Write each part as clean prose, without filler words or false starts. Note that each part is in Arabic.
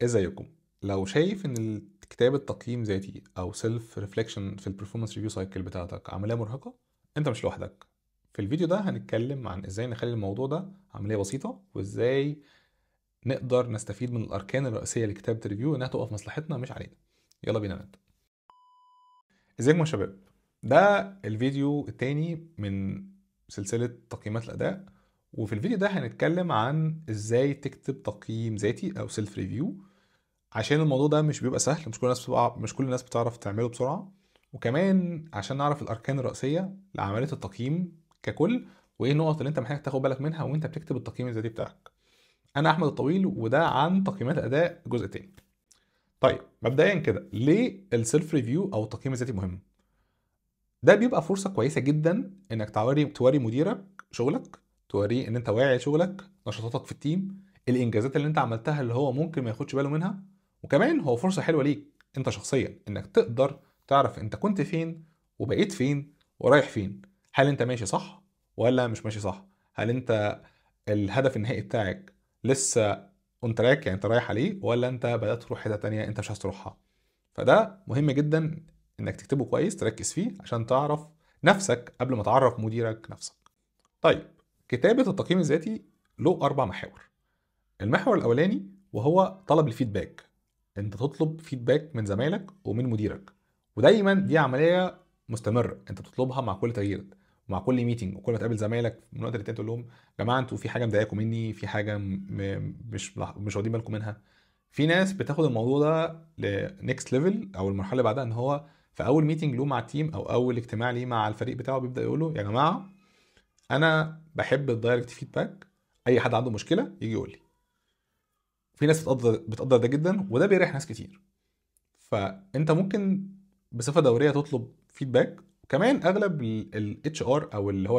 ازيكم؟ لو شايف ان كتابة تقييم ذاتي او سيلف ريفليكشن في البرفورمانس ريفيو سايكل بتاعتك عملية مرهقة، انت مش لوحدك. في الفيديو ده هنتكلم عن ازاي نخلي الموضوع ده عملية بسيطة، وازاي نقدر نستفيد من الاركان الرئيسية لكتابة الريفيو انها تبقى في مصلحتنا مش علينا. يلا بينا نبدأ. ازيكم يا شباب؟ ده الفيديو التاني من سلسلة تقييمات الأداء، وفي الفيديو ده هنتكلم عن ازاي تكتب تقييم ذاتي او سيلف ريفيو، عشان الموضوع ده مش بيبقى سهل، مش كل الناس بتعرف تعمله بسرعة، وكمان عشان نعرف الأركان الرئيسية لعملية التقييم ككل، وإيه النقط اللي أنت محتاج تاخد بالك منها وأنت بتكتب التقييم الذاتي بتاعك. أنا أحمد الطويل، وده عن تقييمات الأداء الجزء التاني. طيب مبدئيا كده، ليه السيلف ريفيو أو التقييم الذاتي مهم؟ ده بيبقى فرصة كويسة جدا إنك توري مديرك شغلك، توريه إن أنت واعي لشغلك، نشاطاتك في التيم، الإنجازات اللي أنت عملتها اللي هو ممكن ما ياخدش باله منها. وكمان هو فرصة حلوة ليك أنت شخصيا إنك تقدر تعرف أنت كنت فين وبقيت فين ورايح فين. هل أنت ماشي صح ولا مش ماشي صح؟ هل أنت الهدف النهائي بتاعك لسه اون تراك، يعني أنت رايح عليه، ولا أنت بدأت تروح حتة تانية أنت مش عايز تروحها؟ فده مهم جدا انك تكتبه كويس، تركز فيه عشان تعرف نفسك قبل ما تعرف مديرك نفسك. طيب، كتابة التقييم الذاتي له 4 محاور. المحور الأولاني وهو طلب الفيدباك. انت تطلب فيدباك من زمايلك ومن مديرك، ودايما دي عملية مستمرة انت بتطلبها مع كل تغيير، ومع كل ميتنج، وكل ما تقابل زمايلك من وقت للتاني تقول لهم: يا جماعه انتوا في حاجه مضايقاكم مني، في حاجه مش واخدين بالكم منها. في ناس بتاخد الموضوع ده لنكست ليفل او المرحله اللي بعدها، ان هو في اول ميتنج له مع التيم او اول اجتماع ليه مع الفريق بتاعه بيبدا يقول له: يا جماعه انا بحب الدايركت فيدباك، اي حد عنده مشكله يجي يقول لي. في ناس بتقدر ده جدا، وده بيريح ناس كتير. فانت ممكن بصفه دوريه تطلب فيدباك. وكمان اغلب الاتش ار او اللي هو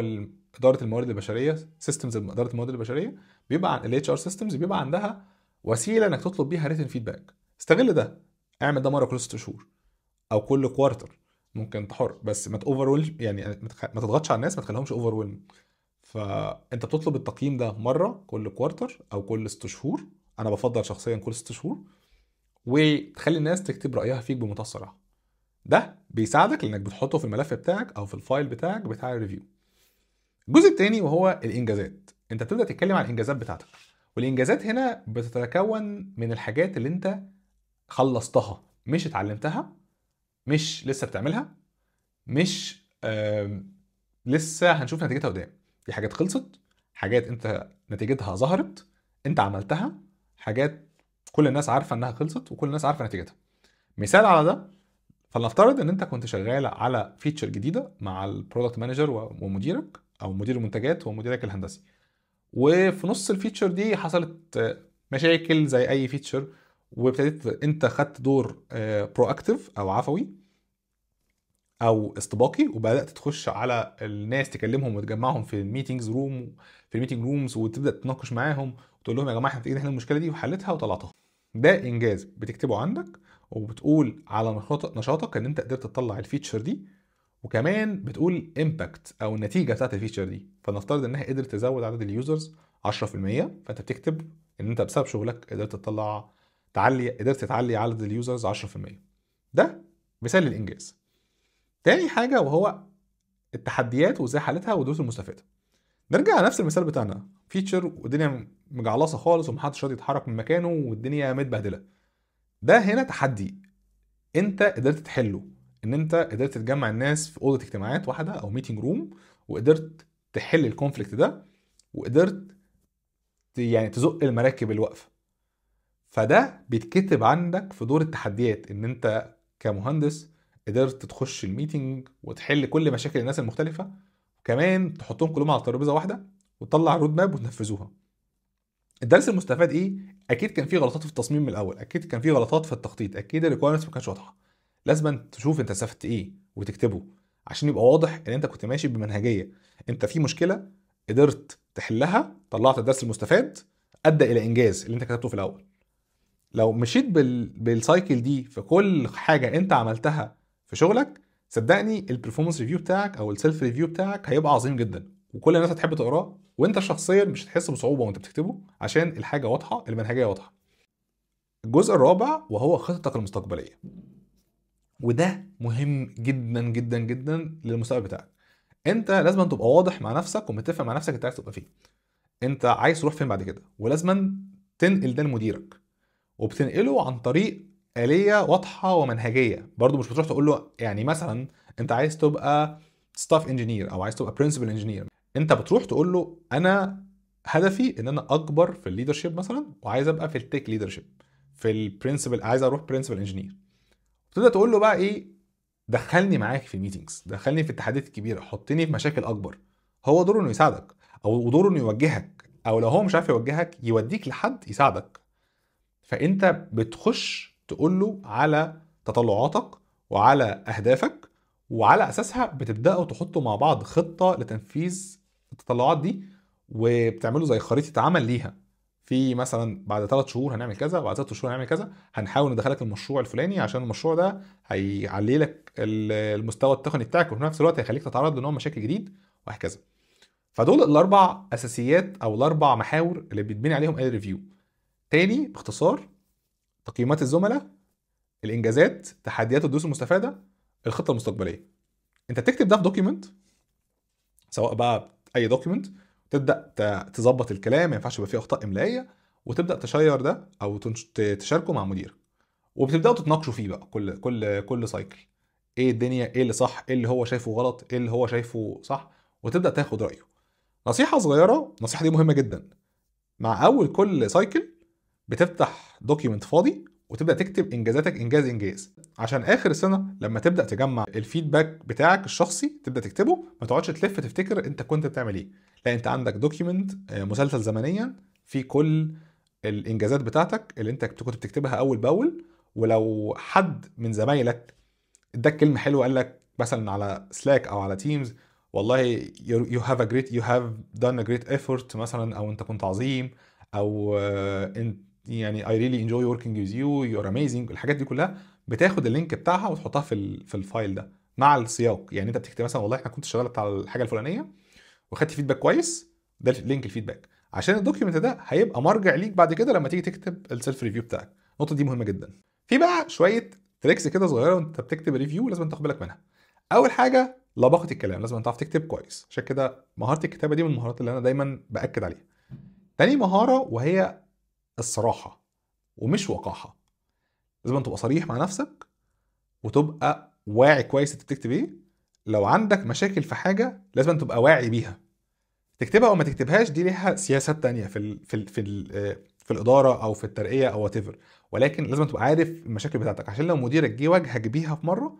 اداره الموارد البشريه، سيستمز اداره الموارد البشريه، بيبقى الاتش ار سيستمز بيبقى عندها وسيله انك تطلب بيها ريتن فيدباك. استغل ده، اعمل ده مره كل 6 شهور او كل كوارتر. ممكن انت حر، بس ما تاوفر، يعني ما تضغطش على الناس، ما تخليهمش اوفر. فانت بتطلب التقييم ده مره كل كوارتر او كل 6 شهور. انا بفضل شخصيا كل 6 شهور، وتخلي الناس تكتب رأيها فيك بمنتهى الصراحة. ده بيساعدك لانك بتحطه في الملف بتاعك او في الفايل بتاعك بتاع الريفيو. الجزء التاني وهو الانجازات. انت بتبدأ تتكلم عن الانجازات بتاعتك، والانجازات هنا بتتكون من الحاجات اللي انت خلصتها، مش اتعلمتها، مش لسه بتعملها، مش لسه هنشوف نتيجتها قدام. دي حاجات خلصت، حاجات انت نتيجتها ظهرت، انت عملتها، حاجات كل الناس عارفة انها خلصت وكل الناس عارفة نتيجتها. مثال على ده، فلنفترض ان انت كنت شغال على فيتشر جديده مع البرودكت مانجر ومديرك، او مدير المنتجات ومديرك الهندسي، وفي نص الفيتشر دي حصلت مشاكل زي اي فيتشر، وابتديت انت خدت دور برو اكتيف او عفوي او استباقي، وبدات تخش على الناس تكلمهم وتجمعهم في الميتنجز روم، في الميتنج رومز، وتبدا تناقش معاهم وتقول لهم: يا جماعه احنا محتاجين نحل المشكله دي، وحلتها وطلعتها. ده انجاز بتكتبه عندك، وبتقول على نشاطك ان انت قدرت تطلع الفيتشر دي، وكمان بتقول امباكت او النتيجه بتاعت الفيتشر دي. فنفترض انها قدرت تزود عدد اليوزرز 10%، فانت بتكتب ان انت بسبب شغلك قدرت قدرت تعلي عدد اليوزرز 10%. ده مثال للانجاز. تاني حاجه وهو التحديات وازاي حلتها والدروس المستفاده. نرجع على نفس المثال بتاعنا، فيتشر والدنيا مجعلصه خالص ومحدش راضي يتحرك من مكانه والدنيا متبهدله. ده هنا تحدي انت قدرت تحله، ان انت قدرت تجمع الناس في اوضه اجتماعات واحده او ميتنج روم، وقدرت تحل الكونفليكت ده، وقدرت يعني تزق المراكب الواقفه. فده بيتكتب عندك في دور التحديات، ان انت كمهندس قدرت تخش الميتنج وتحل كل مشاكل الناس المختلفه، وكمان تحطهم كلهم على ترابيزه واحده وتطلع رود ماب وتنفذوها. الدرس المستفاد ايه؟ اكيد كان في غلطات في التصميم من الاول، اكيد كان في غلطات في التخطيط، اكيد الريكويرمنتس ما كانتش واضحه. لازم تشوف انت استفدت ايه وتكتبه، عشان يبقى واضح ان انت كنت ماشي بمنهجيه. انت في مشكله قدرت تحلها، طلعت الدرس المستفاد، ادى الى انجاز اللي انت كتبته في الاول. لو مشيت بالسايكل دي في كل حاجه انت عملتها في شغلك، صدقني البرفورمانس ريفيو بتاعك او السيلف ريفيو بتاعك هيبقى عظيم جدا، وكل الناس هتحب تقراه، وانت شخصيا مش هتحس بصعوبه وانت بتكتبه عشان الحاجه واضحه، المنهجيه واضحه. الجزء الرابع وهو خطتك المستقبليه، وده مهم جدا جدا جدا للمستقبل بتاعك. انت لازم تبقى واضح مع نفسك ومتفق مع نفسك انت عايز تبقى فين، انت عايز تروح فين بعد كده، ولازم تنقل ده لمديرك، وبتنقله عن طريق آلية واضحة ومنهجية. برضو مش بتروح تقول له يعني مثلا انت عايز تبقى ستاف انجينير او عايز تبقى برنسبل انجينير، انت بتروح تقول له انا هدفي ان انا اكبر في الليدرشيب مثلا، وعايز ابقى في التك ليدرشيب، في البرنسبل عايز اروح برنسبل انجينير. تبدا تقول له بقى ايه، دخلني معاك في الميتنجز، دخلني في التحديات الكبيره، حطني في مشاكل اكبر. هو دوره انه يساعدك، او دوره انه يوجهك، او لو هو مش عارف يوجهك يوديك لحد يساعدك. فانت بتخش تقول له على تطلعاتك وعلى اهدافك، وعلى اساسها بتبداوا تحطوا مع بعض خطه لتنفيذ التطلعات دي، وبتعملوا زي خريطه عمل ليها. في مثلا بعد 3 شهور هنعمل كذا، بعد 6 شهور هنعمل كذا، هنحاول ندخلك المشروع الفلاني عشان المشروع ده هيعلي لك المستوى التقني بتاعك، وفي نفس الوقت هيخليك تتعرض لنوع مشاكل جديد، وهكذا. فدول الاربع اساسيات او الاربع محاور اللي بيتبني عليهم اي ريفيو. تاني باختصار: تقييمات الزملاء، الانجازات، تحديات الدروس المستفاده، الخطه المستقبليه. انت تكتب ده في دوكيمنت، سواء بقى اي دوكيمنت، تبدا تظبط الكلام، ما ينفعش يبقى فيه اخطاء املائيه، وتبدا تشير ده او تشاركه مع مديرك، وبتبداوا تتناقشوا فيه بقى كل سايكل. ايه الدنيا، ايه اللي صح، ايه اللي هو شايفه غلط، ايه اللي هو شايفه صح، وتبدا تاخد رايه. نصيحه صغيره، النصيحه دي مهمه جدا: مع اول كل سايكل بتفتح دوكيمنت فاضي وتبدا تكتب انجازاتك انجاز انجاز، عشان اخر السنه لما تبدا تجمع الفيدباك بتاعك الشخصي تبدا تكتبه، ما تقعدش تلف تفتكر انت كنت بتعمل ايه. لا، انت عندك دوكيمنت مسلسل زمنيا في كل الانجازات بتاعتك اللي انت كنت بتكتبها اول باول. ولو حد من زمايلك اداك كلمه حلوه، قال لك مثلا على سلاك او على تيمز والله you have done a great effort مثلا، او انت كنت عظيم، او انت يعني I really enjoy working with you, you're amazing، الحاجات دي كلها بتاخد اللينك بتاعها وتحطها في الفايل ده مع السياق. يعني انت بتكتب مثلا والله احنا كنت شغالت على الحاجه الفلانيه وخدت فيدباك كويس، ده لينك الفيدباك، عشان الدوكيمنت ده هيبقى مرجع ليك بعد كده لما تيجي تكتب السيلف ريفيو بتاعك. النقطه دي مهمه جدا. في بقى شويه تريكس كده صغيره وانت بتكتب ريفيو لازم تاخد بالك منها. اول حاجه لباقه الكلام، لازم تعرف تكتب كويس، عشان كده مهاره الكتابه دي من المهارات اللي انا دايما باكد عليها. تاني مهاره وهي الصراحه، ومش وقاحه. لازم تبقى صريح مع نفسك، وتبقى واعي كويس انت بتكتب ايه. لو عندك مشاكل في حاجه لازم تبقى واعي بيها، تكتبها او ما تكتبهاش دي ليها سياسات تانية في الاداره او في الترقيه او وات ايفر، ولكن لازم تبقى عارف المشاكل بتاعتك، عشان لو مديرك جه واجهك بيها في مره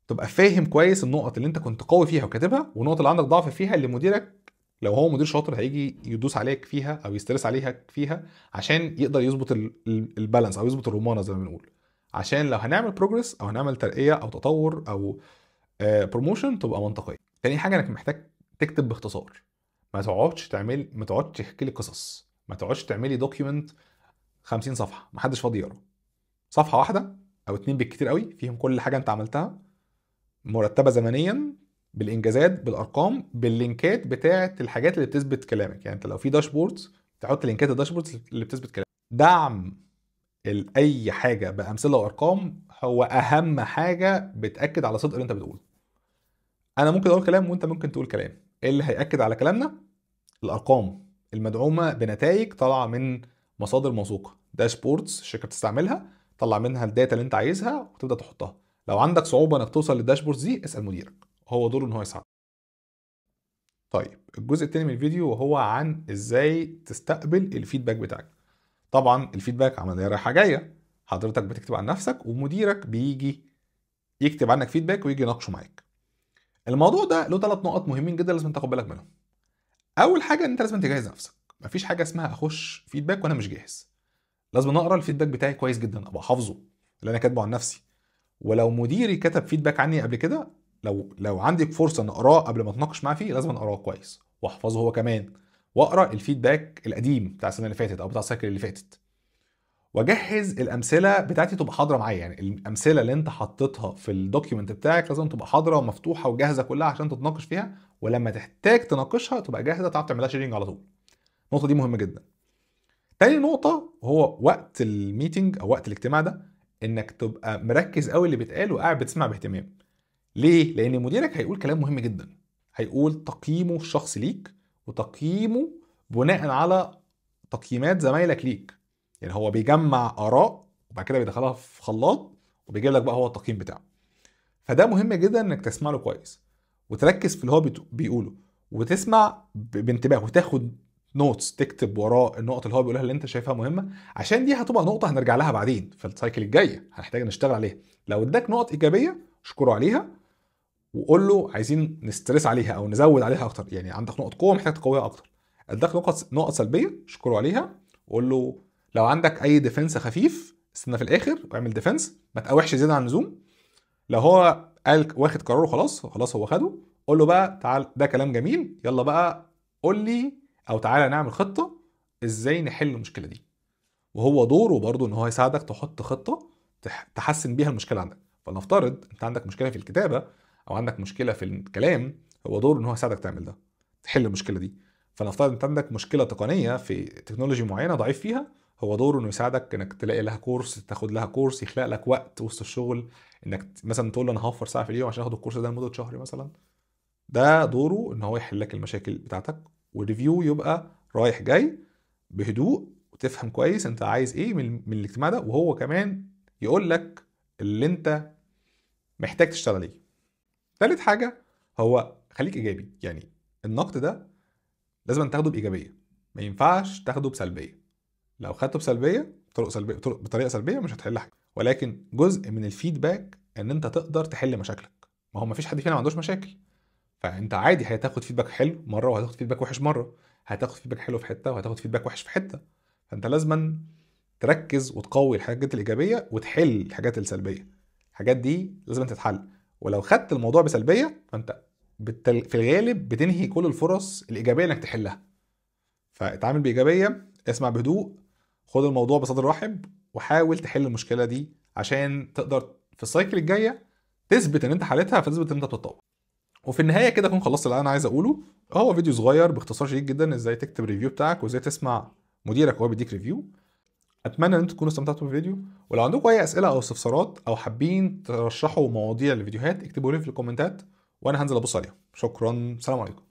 تبقى فاهم كويس النقط اللي انت كنت قوي فيها وكاتبها، والنقط اللي عندك ضعف فيها اللي مديرك لو هو مدير شاطر هيجي يدوس عليك فيها او يسترس عليك فيها، عشان يقدر يظبط البالانس او يظبط الرمانه زي ما بنقول، عشان لو هنعمل بروجرس او هنعمل ترقيه او تطور او بروموشن تبقى منطقيه. تاني حاجه انك محتاج تكتب باختصار، ما تقعدش تحكي لي قصص، ما تقعدش تعملي دوكيمنت 50 صفحه ما حدش فاضي يقرا. صفحه واحده او اتنين بالكتير قوي فيهم كل حاجه انت عملتها، مرتبه زمنيا، بالانجازات، بالارقام، باللينكات بتاعه الحاجات اللي بتثبت كلامك. يعني انت لو في داشبوردز تحط لينكات الداشبوردز اللي بتثبت كلامك. دعم اي حاجه بامثله وارقام هو اهم حاجه بتاكد على صدق اللي انت بتقوله. انا ممكن اقول كلام وانت ممكن تقول كلام، ايه اللي هياكد على كلامنا؟ الارقام المدعومه بنتائج طالعه من مصادر موثوقه، داشبوردز الشركه بتستعملها، طلع منها الداتا اللي انت عايزها وتبدا تحطها. لو عندك صعوبه انك توصل للداشبوردز دي اسال مديرك، هو دوره ان هو يساعدك. طيب الجزء التاني من الفيديو وهو عن ازاي تستقبل الفيدباك بتاعك. طبعا الفيدباك عمليه رايحه جايه، حضرتك بتكتب عن نفسك ومديرك بيجي يكتب عنك فيدباك ويجي يناقشه معاك. الموضوع ده له 3 نقط مهمين جدا لازم تاخد بالك منهم. اول حاجه ان انت لازم تجهز نفسك، مفيش حاجه اسمها اخش فيدباك وانا مش جاهز. لازم اقرا الفيدباك بتاعي كويس جدا، ابقى حافظه اللي انا كاتبه عن نفسي. ولو مديري كتب فيدباك عني قبل كده، لو عندك فرصه ان اقراه قبل ما اتناقش معاه فيه، لازم اقراه كويس واحفظه هو كمان، واقرا الفيدباك القديم بتاع السنه اللي فاتت او بتاع السايكل اللي فاتت، واجهز الامثله بتاعتي تبقى حاضره معايا. يعني الامثله اللي انت حطيتها في الدوكيمنت بتاعك لازم تبقى حاضره ومفتوحه وجاهزه كلها عشان تتناقش فيها، ولما تحتاج تناقشها تبقى جاهزه تعرف تعملها شيرنج على طول. النقطه دي مهمه جدا. تاني نقطه وهو وقت الميتنج او وقت الاجتماع ده انك تبقى مركز قوي اللي بيتقال وقاعد بتسمع باهتمام. ليه؟ لان مديرك هيقول كلام مهم جدا، هيقول تقييمه الشخصي ليك وتقييمه بناء على تقييمات زمايلك ليك. يعني هو بيجمع اراء وبعد كده بيدخلها في خلاط وبيجيب لك بقى هو التقييم بتاعه. فده مهم جدا انك تسمع له كويس وتركز في اللي هو بيقوله وتسمع بانتباه وتاخد نوتس، تكتب وراه النقط اللي هو بيقولها اللي انت شايفها مهمه، عشان دي هتبقى نقطه هنرجع لها بعدين في السايكل الجايه هنحتاج نشتغل عليها. لو اداك نقط ايجابيه اشكره عليها وقول له عايزين نسترس عليها او نزود عليها اكتر، يعني عندك نقط قوه محتاج تقويها اكتر. اداك نقط سلبيه اشكره عليها وقول له لو عندك اي ديفنس خفيف استنى في الاخر واعمل ديفنس، ما تقاوحش زياده عن اللزوم. لو هو قال واخد قراره خلاص هو خده، قول له بقى تعال ده كلام جميل، يلا بقى قول لي او تعالى نعمل خطه ازاي نحل المشكله دي. وهو دوره برضه ان هو يساعدك تحط خطه تحسن بيها المشكله عندك. فلنفترض انت عندك مشكله في الكتابه او عندك مشكله في الكلام، هو دوره ان هو يساعدك تعمل ده، تحل المشكله دي. فلنفترض انت عندك مشكله تقنيه في تكنولوجي معينه ضعيف فيها، هو دوره انه يساعدك انك تلاقي لها كورس، تاخد لها كورس، يخلق لك وقت وسط الشغل انك مثلا تقول له انا هوفر ساعه في اليوم عشان اخد الكورس ده لمده شهر مثلا. ده دوره ان هو يحل لك المشاكل بتاعتك. والريفيو يبقى رايح جاي بهدوء وتفهم كويس انت عايز ايه من الاجتماع ده، وهو كمان يقول لك اللي انت محتاج تشتغل عليه. تالت حاجة هو خليك ايجابي. يعني النقد ده لازم تاخده بايجابية، ما ينفعش تاخده بسلبية. لو خدته بطريقة سلبية مش هتحل حاجة. ولكن جزء من الفيدباك ان انت تقدر تحل مشاكلك. ما هو مفيش حد فينا ما عندوش مشاكل، فانت عادي هتاخد فيدباك حلو مره وهتاخد فيدباك وحش مره، هتاخد فيدباك حلو في حته وهتاخد فيدباك وحش في حته. فانت لازما تركز وتقوي الحاجات الايجابيه وتحل الحاجات السلبيه. الحاجات دي لازم تتحل. ولو خدت الموضوع بسلبيه فانت في الغالب بتنهي كل الفرص الايجابيه انك تحلها. فاتعامل بايجابيه، اسمع بهدوء، خد الموضوع بصدر رحب، وحاول تحل المشكله دي عشان تقدر في السايكل الجايه تثبت ان انت حلتها، فتثبت ان انت بتتطور. وفي النهايه كده اكون خلصت اللي انا عايز اقوله. هو فيديو صغير باختصار شديد جدا ازاي تكتب ريفيو بتاعك وازاي تسمع مديرك وهو بيديك ريفيو. اتمنى ان انتم تكونوا استمتعتوا بالفيديو، ولو عندكم اي اسئله او استفسارات او حابين ترشحوا مواضيع للفيديوهات اكتبوا لي في الكومنتات وانا هنزل ابص عليهم. شكرا، سلام عليكم.